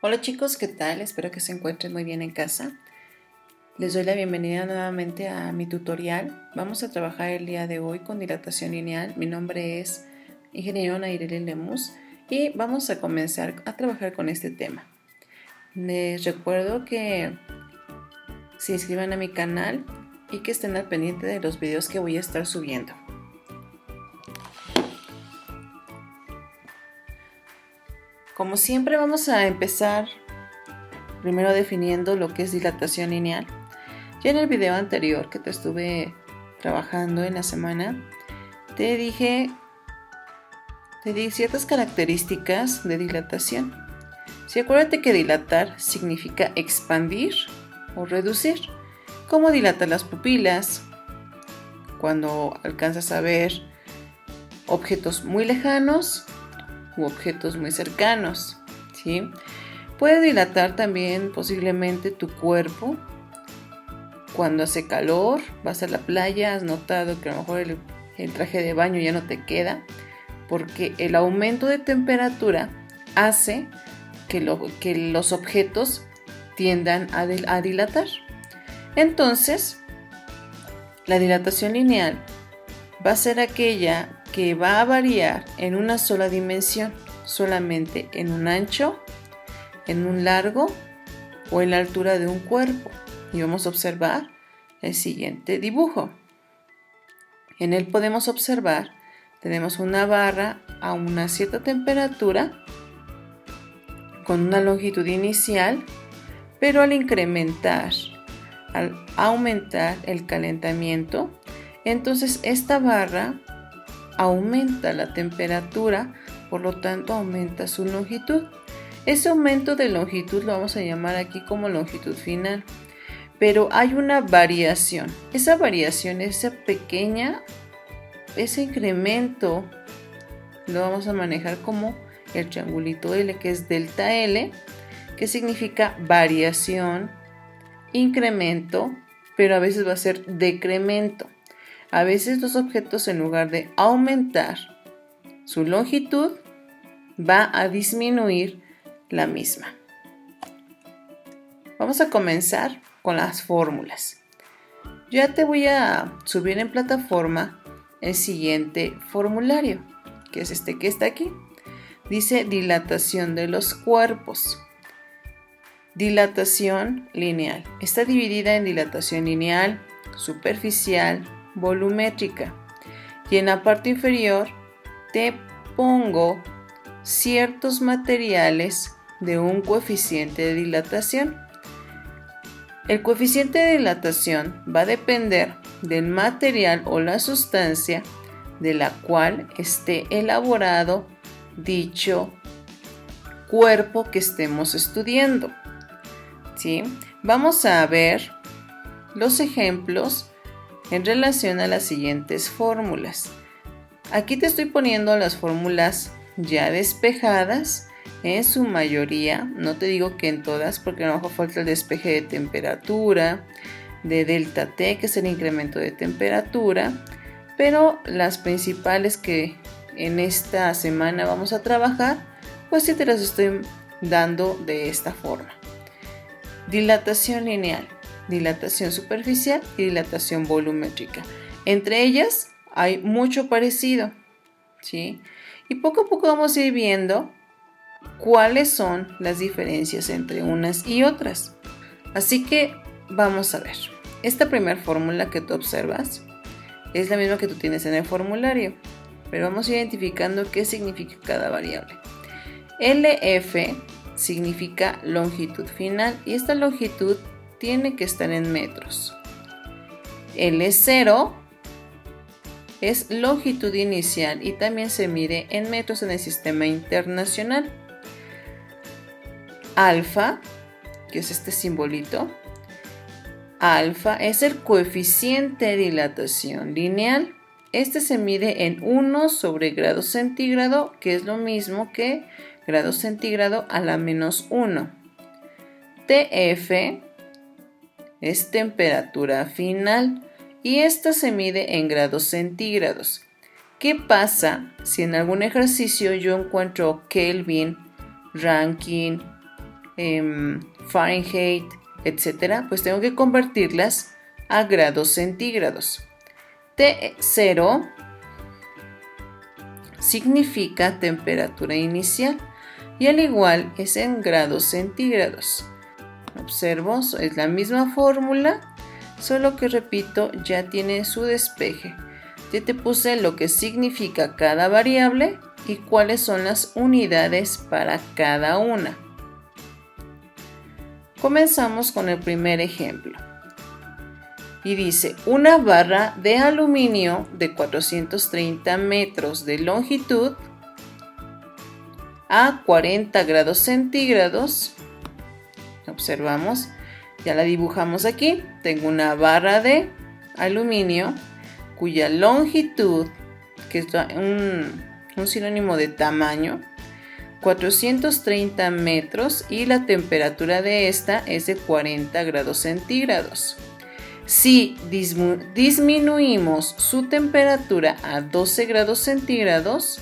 Hola chicos, ¿qué tal? Espero que se encuentren muy bien en casa. Les doy la bienvenida nuevamente a mi tutorial. Vamos a trabajar el día de hoy con dilatación lineal. Mi nombre es Ingeniero Naireli Lemus y vamos a comenzar a trabajar con este tema. Les recuerdo que se inscriban a mi canal y que estén al pendiente de los videos que voy a estar subiendo. Como siempre vamos a empezar primero definiendo lo que es dilatación lineal. Ya en el video anterior que te estuve trabajando en la semana, te di ciertas características de dilatación. Sí, acuérdate que dilatar significa expandir o reducir. ¿Cómo dilata las pupilas? Cuando alcanzas a ver objetos muy lejanos u objetos muy cercanos, ¿sí? Puede dilatar también posiblemente tu cuerpo. Cuando hace calor, vas a la playa, has notado que a lo mejor el traje de baño ya no te queda, porque el aumento de temperatura hace que los objetos tiendan a dilatar. Entonces, la dilatación lineal va a ser aquella que va a variar en una sola dimensión, solamente en un ancho, en un largo o en la altura de un cuerpo. Y vamos a observar el siguiente dibujo. En él podemos observar, tenemos una barra a una cierta temperatura con una longitud inicial, pero al aumentar el calentamiento, entonces esta barra aumenta la temperatura, por lo tanto aumenta su longitud. Ese aumento de longitud lo vamos a llamar aquí como longitud final. Pero hay una variación. Esa variación, ese incremento, lo vamos a manejar como el triangulito L, que es delta L, que significa variación, incremento, pero a veces va a ser decremento. A veces los objetos, en lugar de aumentar su longitud, va a disminuir la misma. Vamos a comenzar con las fórmulas. Ya te voy a subir en plataforma el siguiente formulario, que es este que está aquí. Dice dilatación de los cuerpos. Dilatación lineal. Está dividida en dilatación lineal, superficial, volumétrica. Y en la parte inferior te pongo ciertos materiales de un coeficiente de dilatación. El coeficiente de dilatación va a depender del material o la sustancia de la cual esté elaborado dicho cuerpo que estemos estudiando. ¿Sí? Vamos a ver los ejemplos en relación a las siguientes fórmulas. Aquí te estoy poniendo las fórmulas ya despejadas. En su mayoría, no te digo que en todas, porque a lo mejor falta el despeje de temperatura, de delta T, que es el incremento de temperatura, pero las principales que en esta semana vamos a trabajar, pues sí te las estoy dando de esta forma. Dilatación lineal, dilatación superficial y dilatación volumétrica. Entre ellas hay mucho parecido, ¿sí? Y poco a poco vamos a ir viendo cuáles son las diferencias entre unas y otras. Así que vamos a ver. Esta primera fórmula que tú observas es la misma que tú tienes en el formulario, pero vamos identificando qué significa cada variable. LF significa longitud final y esta longitud tiene que estar en metros. L0 es longitud inicial y también se mide en metros en el sistema internacional. Alfa, que es este simbolito, alfa es el coeficiente de dilatación lineal. Este se mide en 1 sobre grado centígrado, que es lo mismo que grado centígrado a la menos 1. TF es temperatura final y esta se mide en grados centígrados. ¿Qué pasa si en algún ejercicio yo encuentro Kelvin, Rankine, Fahrenheit, etcétera, pues tengo que convertirlas a grados centígrados. T0 significa temperatura inicial y al igual es en grados centígrados. Observo, es la misma fórmula, solo que repito, ya tiene su despeje. Ya te puse lo que significa cada variable y cuáles son las unidades para cada una. Comenzamos con el primer ejemplo. Y dice, una barra de aluminio de 430 metros de longitud a 40 grados centígrados. Observamos, ya la dibujamos aquí. Tengo una barra de aluminio cuya longitud, que es un sinónimo de tamaño, 430 metros y la temperatura de esta es de 40 grados centígrados. Si disminuimos su temperatura a 12 grados centígrados,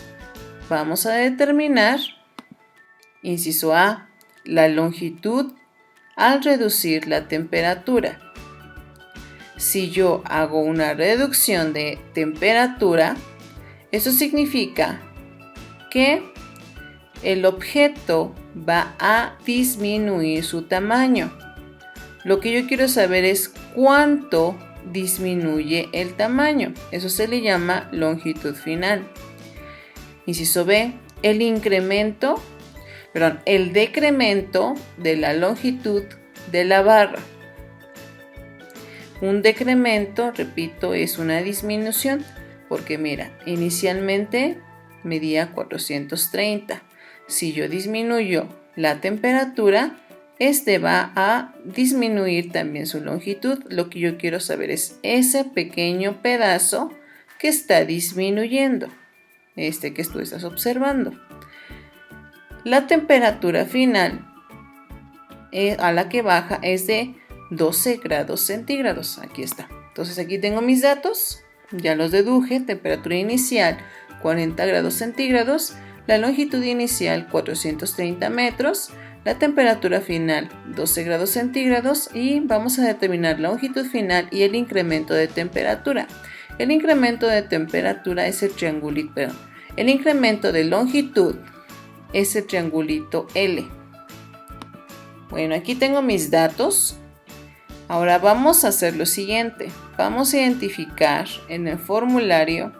vamos a determinar, inciso A, la longitud al reducir la temperatura. Si yo hago una reducción de temperatura, eso significa que el objeto va a disminuir su tamaño. Lo que yo quiero saber es cuánto disminuye el tamaño. Eso se le llama longitud final. Inciso B, el decremento de la longitud de la barra. Un decremento, repito, es una disminución, porque mira, inicialmente medía 430. Si yo disminuyo la temperatura, este va a disminuir también su longitud. Lo que yo quiero saber es ese pequeño pedazo que está disminuyendo, que tú estás observando. La temperatura final a la que baja es de 12 grados centígrados. Aquí está. Entonces aquí tengo mis datos, ya los deduje. Temperatura inicial 40 grados centígrados, la longitud inicial 430 metros, la temperatura final 12 grados centígrados y vamos a determinar la longitud final y el incremento de temperatura. El incremento de temperatura es el triangulito, el incremento de longitud es el triangulito L. Bueno, aquí tengo mis datos. Ahora vamos a hacer lo siguiente. Vamos a identificar en el formulario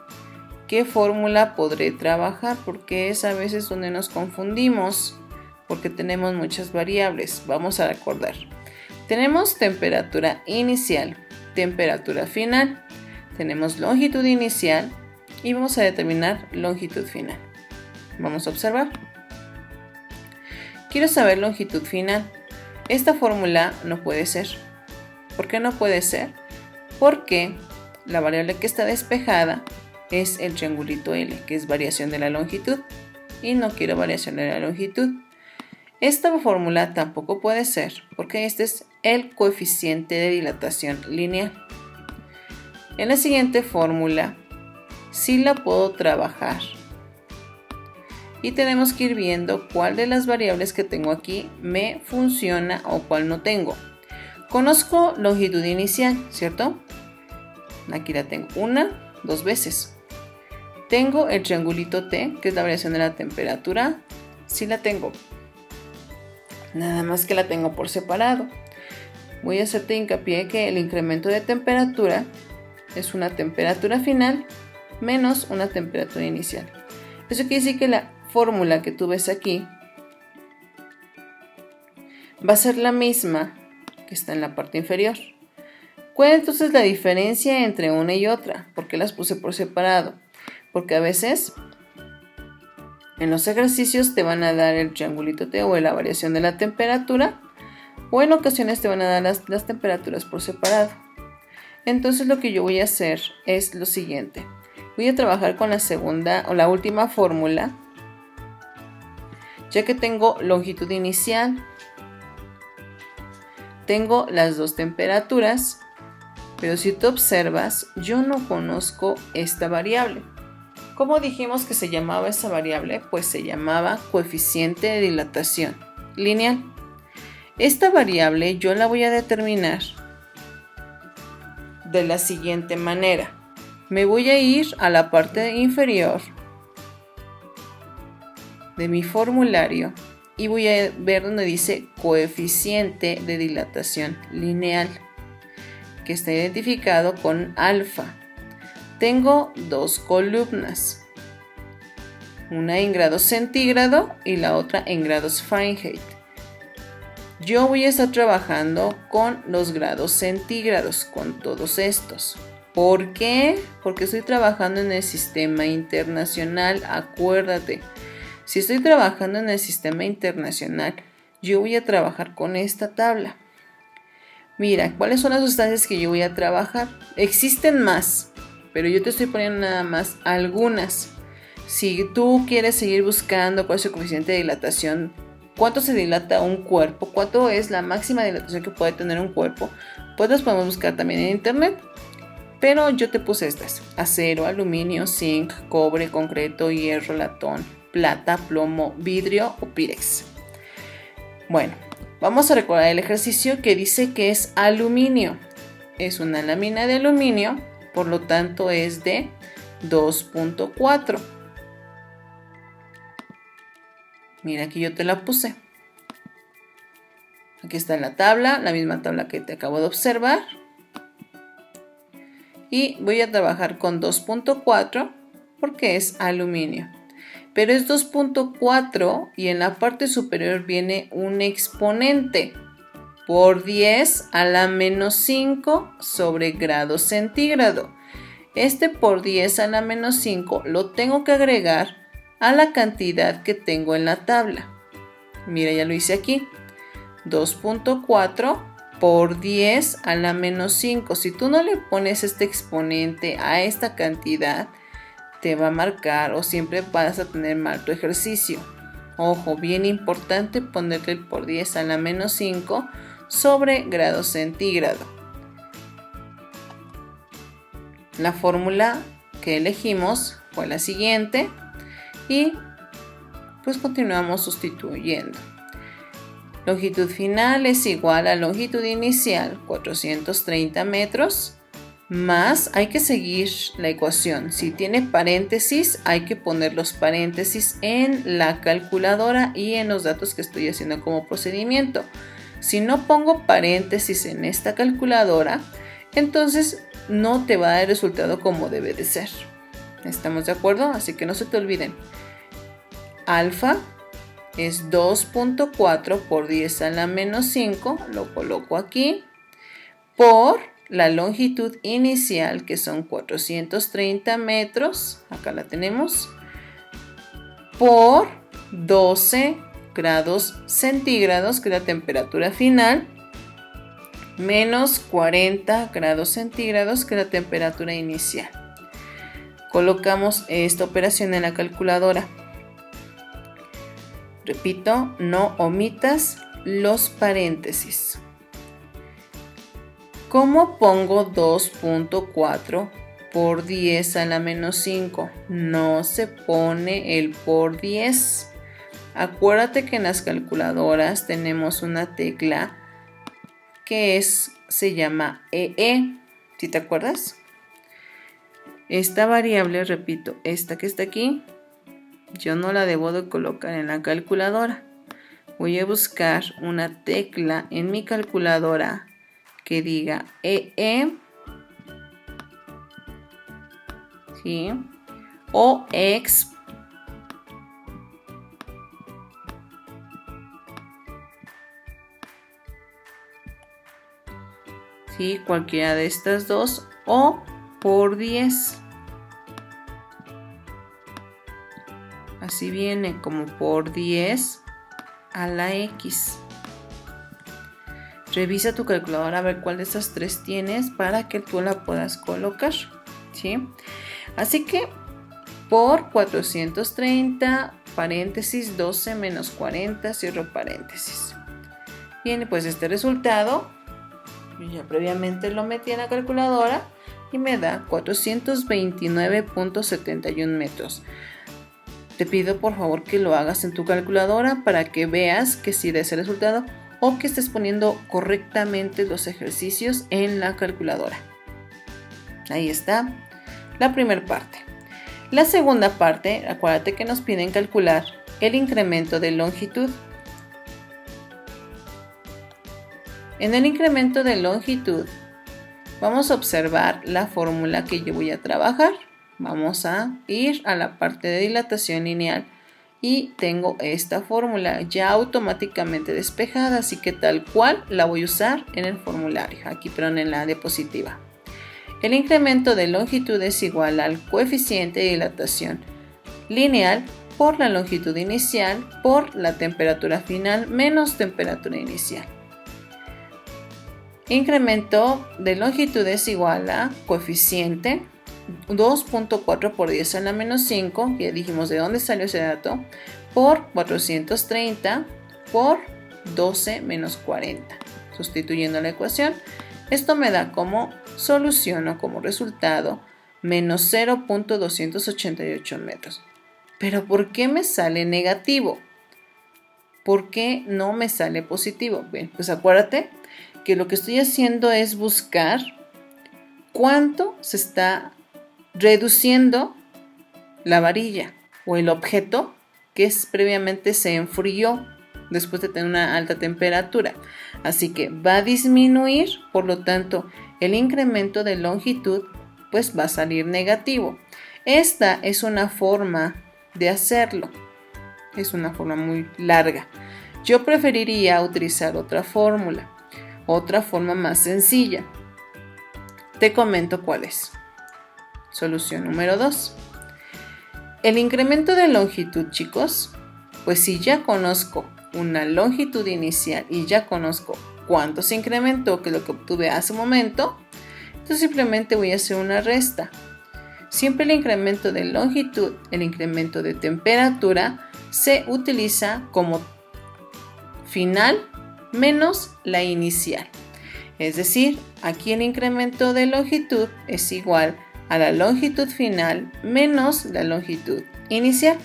qué fórmula podré trabajar, porque es a veces donde nos confundimos, porque tenemos muchas variables. Vamos a recordar. Tenemos temperatura inicial, temperatura final, tenemos longitud inicial y vamos a determinar longitud final. Vamos a observar. Quiero saber longitud final. Esta fórmula no puede ser. ¿Por qué no puede ser? Porque la variable que está despejada es el triangulito L, que es variación de la longitud, y no quiero variación de la longitud. Esta fórmula tampoco puede ser, porque este es el coeficiente de dilatación lineal. En la siguiente fórmula sí la puedo trabajar. Y tenemos que ir viendo cuál de las variables que tengo aquí me funciona o cuál no tengo. Conozco longitud inicial, ¿cierto? Aquí la tengo dos veces. Tengo el triangulito T, que es la variación de la temperatura. Sí la tengo. Nada más que la tengo por separado. Voy a hacerte hincapié que el incremento de temperatura es una temperatura final menos una temperatura inicial. Eso quiere decir que la fórmula que tú ves aquí va a ser la misma que está en la parte inferior. ¿Cuál es entonces la diferencia entre una y otra? ¿Por qué las puse por separado? Porque a veces en los ejercicios te van a dar el triangulito T o la variación de la temperatura, o en ocasiones te van a dar las temperaturas por separado. Entonces lo que yo voy a hacer es lo siguiente. Voy a trabajar con la segunda o la última fórmula, ya que tengo longitud inicial, tengo las dos temperaturas, pero si tú observas, yo no conozco esta variable. ¿Cómo dijimos que se llamaba esa variable? Pues se llamaba coeficiente de dilatación lineal. Esta variable yo la voy a determinar de la siguiente manera. Me voy a ir a la parte inferior de mi formulario y voy a ver donde dice coeficiente de dilatación lineal, que está identificado con alfa. Tengo dos columnas, una en grados centígrado y la otra en grados Fahrenheit. Yo voy a estar trabajando con los grados centígrados, con todos estos. ¿Por qué? Porque estoy trabajando en el sistema internacional, acuérdate. Si estoy trabajando en el sistema internacional, yo voy a trabajar con esta tabla. Mira, ¿cuáles son las sustancias que yo voy a trabajar? Existen más, pero yo te estoy poniendo nada más algunas. Si tú quieres seguir buscando cuál es el coeficiente de dilatación, cuánto se dilata un cuerpo, cuánto es la máxima dilatación que puede tener un cuerpo, pues las podemos buscar también en internet. Pero yo te puse estas: acero, aluminio, zinc, cobre, concreto, hierro, latón, plata, plomo, vidrio o pirex. Bueno, vamos a recordar el ejercicio que dice que es aluminio. Es una lámina de aluminio, por lo tanto es de 2.4. Mira, aquí yo te la puse. Aquí está la tabla, la misma tabla que te acabo de observar. Y voy a trabajar con 2.4 porque es aluminio. Pero es 2.4 y en la parte superior viene un exponente por 10 a la menos 5 sobre grado centígrado. Este por 10 a la menos 5 lo tengo que agregar a la cantidad que tengo en la tabla. Mira, ya lo hice aquí. 2.4 por 10 a la menos 5. Si tú no le pones este exponente a esta cantidad, te va a marcar o siempre vas a tener mal tu ejercicio. Ojo, bien importante ponerle el por 10 a la menos 5 sobre grado centígrado. La fórmula que elegimos fue la siguiente y pues continuamos sustituyendo. Longitud final es igual a longitud inicial, 430 metros, más hay que seguir la ecuación. Si tiene paréntesis, hay que poner los paréntesis en la calculadora y en los datos que estoy haciendo como procedimiento. Si no pongo paréntesis en esta calculadora, entonces no te va a dar el resultado como debe de ser. ¿Estamos de acuerdo? Así que no se te olviden. Alfa es 2.4 por 10 a la menos 5, lo coloco aquí, por la longitud inicial, que son 430 metros, acá la tenemos, por 12 grados centígrados, que es la temperatura final, menos 40 grados centígrados, que es la temperatura inicial. Colocamos esta operación en la calculadora. Repito, no omitas los paréntesis. ¿Cómo pongo 2.4 por 10 a la menos 5? No se pone el por 10. Acuérdate que en las calculadoras tenemos una tecla que se llama EE. ¿Sí te acuerdas? Esta variable, repito, esta que está aquí, yo no la debo de colocar en la calculadora. Voy a buscar una tecla en mi calculadora que diga EE, ¿sí? O EX. ¿Sí? Cualquiera de estas dos, o por 10. Así viene como por 10 a la X. Revisa tu calculadora a ver cuál de estas tres tienes para que tú la puedas colocar, ¿sí? Así que por 430, paréntesis, 12 menos 40, cierro paréntesis. Viene pues este resultado. Yo ya previamente lo metí en la calculadora y me da 429.71 metros. Te pido por favor que lo hagas en tu calculadora para que veas que sí da ese resultado o que estés poniendo correctamente los ejercicios en la calculadora. Ahí está la primera parte. La segunda parte, acuérdate que nos piden calcular el incremento de longitud. En el incremento de longitud vamos a observar la fórmula que yo voy a trabajar. Vamos a ir a la parte de dilatación lineal y tengo esta fórmula ya automáticamente despejada, así que tal cual la voy a usar en el formulario, aquí perdón, en la diapositiva. El incremento de longitud es igual al coeficiente de dilatación lineal por la longitud inicial por la temperatura final menos temperatura inicial. Incremento de longitud es igual a coeficiente 2.4 por 10 a la menos 5, ya dijimos de dónde salió ese dato, por 430 por 12 menos 40. Sustituyendo la ecuación, esto me da como solución o como resultado menos 0.288 metros. Pero ¿por qué me sale negativo? ¿Por qué no me sale positivo? Bien, pues acuérdate que lo que estoy haciendo es buscar cuánto se está reduciendo la varilla o el objeto que previamente se enfrió después de tener una alta temperatura. Así que va a disminuir, por lo tanto, el incremento de longitud pues va a salir negativo. Esta es una forma de hacerlo. Es una forma muy larga. Yo preferiría utilizar otra fórmula, otra forma más sencilla. Te comento cuál es. Solución número 2. El incremento de longitud, chicos, pues si ya conozco una longitud inicial y ya conozco cuánto se incrementó, que es lo que obtuve hace un momento, entonces simplemente voy a hacer una resta. Siempre el incremento de longitud, el incremento de temperatura, se utiliza como final menos la inicial. Es decir, aquí el incremento de longitud es igual a la longitud final menos la longitud inicial.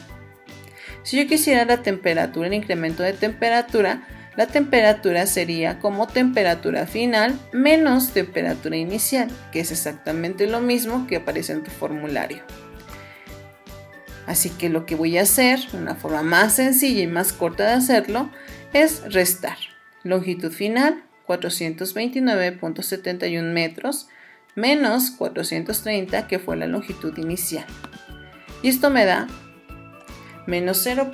Si yo quisiera la temperatura, el incremento de temperatura, la temperatura sería como temperatura final menos temperatura inicial, que es exactamente lo mismo que aparece en tu formulario. Así que lo que voy a hacer, una forma más sencilla y más corta de hacerlo, es restar. Longitud final, 429.71 metros, menos 430, que fue la longitud inicial. Y esto me da menos 0.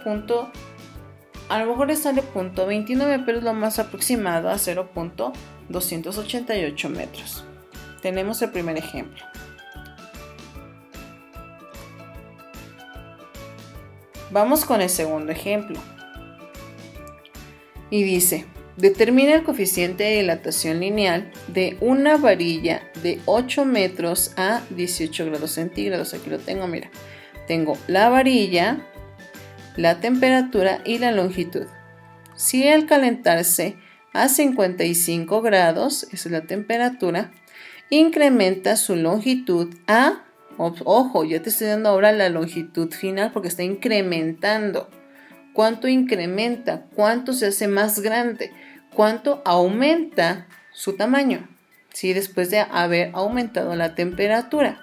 A lo mejor le sale 0.29, pero es lo más aproximado a 0.288 metros. Tenemos el primer ejemplo. Vamos con el segundo ejemplo. Y dice, determina el coeficiente de dilatación lineal de una varilla de 8 metros a 18 grados centígrados. Aquí lo tengo, mira. Tengo la varilla, la temperatura y la longitud. Si al calentarse a 55 grados, esa es la temperatura, incrementa su longitud a, ojo, ya te estoy dando ahora la longitud final porque está incrementando. ¿Cuánto incrementa? ¿Cuánto se hace más grande? ¿Cuánto aumenta su tamaño? ¿Sí? Después de haber aumentado la temperatura.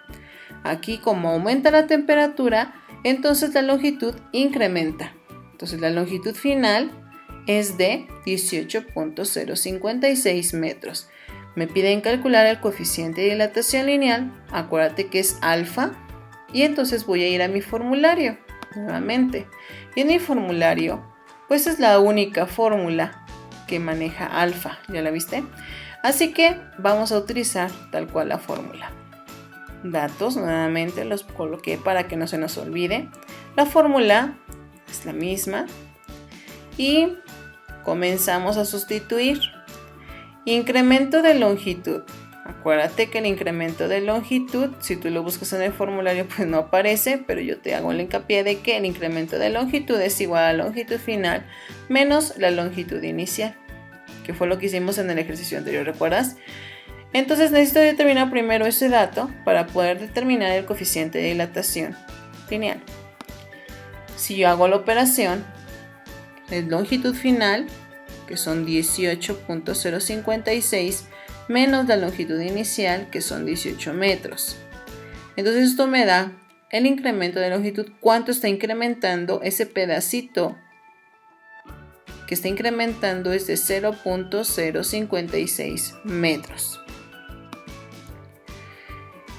Aquí, como aumenta la temperatura, entonces la longitud incrementa. Entonces la longitud final es de 18.056 metros. Me piden calcular el coeficiente de dilatación lineal. Acuérdate que es alfa. Y entonces voy a ir a mi formulario nuevamente. Y en mi formulario, pues es la única fórmula que maneja alfa. ¿Ya la viste? Así que vamos a utilizar tal cual la fórmula. Datos, nuevamente los coloqué para que no se nos olvide. La fórmula es la misma y comenzamos a sustituir. Incremento de longitud. Acuérdate que el incremento de longitud, si tú lo buscas en el formulario, pues no aparece, pero yo te hago el hincapié de que el incremento de longitud es igual a la longitud final menos la longitud inicial, que fue lo que hicimos en el ejercicio anterior, ¿recuerdas? Entonces necesito determinar primero ese dato para poder determinar el coeficiente de dilatación lineal. Si yo hago la operación, es longitud final que son 18.056, menos la longitud inicial, que son 18 metros. Entonces esto me da el incremento de longitud, cuánto está incrementando ese pedacito que está incrementando es de 0.056 metros.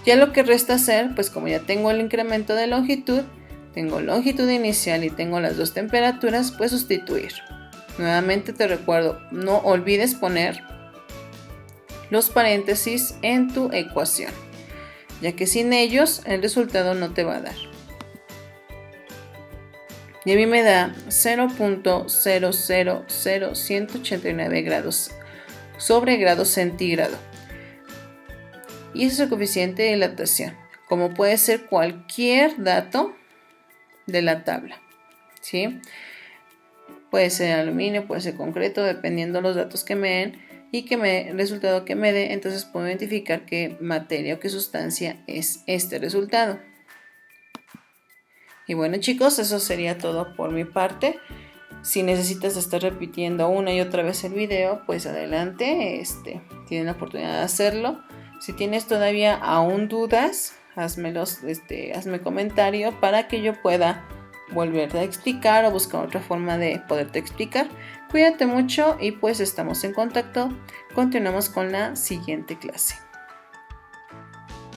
Ya lo que resta hacer, pues como ya tengo el incremento de longitud, tengo longitud inicial y tengo las dos temperaturas, pues sustituir. Nuevamente te recuerdo, no olvides poner los paréntesis en tu ecuación, ya que sin ellos el resultado no te va a dar. Y a mí me da 0.000189 grados sobre grado centígrado. Y ese es el coeficiente de dilatación, como puede ser cualquier dato de la tabla, ¿sí? Puede ser aluminio, puede ser concreto, dependiendo los datos que me den y el resultado que me dé, entonces puedo identificar qué materia o qué sustancia es este resultado. Y bueno, chicos, eso sería todo por mi parte. Si necesitas estar repitiendo una y otra vez el video, pues adelante, tienen la oportunidad de hacerlo. Si tienes todavía aún dudas, hazme comentario para que yo pueda volverte a explicar o buscar otra forma de poderte explicar. Cuídate mucho y pues estamos en contacto. Continuamos con la siguiente clase.